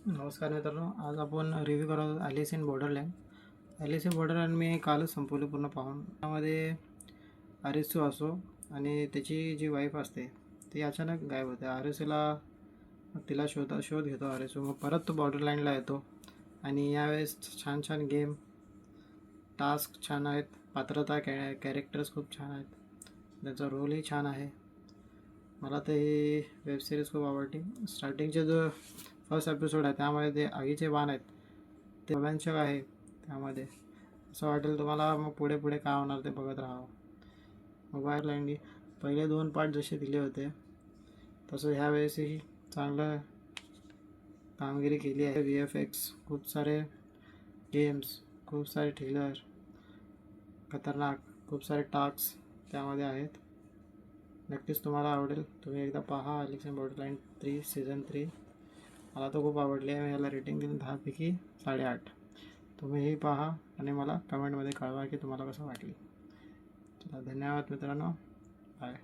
नमस्कार मित्रांनो, आज आपण रिव्ह्यू करत आहोत Alice in Borderland. Alice in Borderland मी कालच संपवलं पूर्ण पाहून. त्यामध्ये आरिसू असो आणि त्याची जी वाईफ असते ती अचानक गायब होते. आरिसूला तिला शोध घेतो आरिसू. मग परत तो बॉर्डरलँडला येतो आणि यावेळेस छान छान गेम, टास्क छान आहेत, पात्रता कॅरेक्टर्स खूप छान आहेत, त्यांचा रोलही छान आहे. मला तर ही वेबसिरीज खूप आवडली. स्टार्टिंगचे जो फर्स्ट एपिसोड आहे त्यामध्ये ते आगीचे बाण आहेत ते रोमांचक आहे. त्यामध्ये असं वाटेल तुम्हाला मग पुढे पुढे काय होणार ते बघत राहावं. मोबाईल लँडी पहिले 2 पार्ट जसे दिले होते तसं ह्यावेळेसही चांगलं कामगिरी केली आहे. VFX, खूप सारे गेम्स, खूप सारे ट्रेलर, खतरनाक खूप सारे टास्क त्यामध्ये आहेत. नक्कीच तुम्हाला आवडेल. तुम्ही एकदा पहा ॲलिस इन बॉर्डरलँड 3 सीझन 3. मला तर खूप आवडली आहे. मी याला रेटिंग देईन 10 पैकी 8.5. तुम्हीही पहा आणि मला कमेंटमध्ये कळवा की तुम्हाला कसं वाटली. चला, धन्यवाद मित्रांनो. बाय.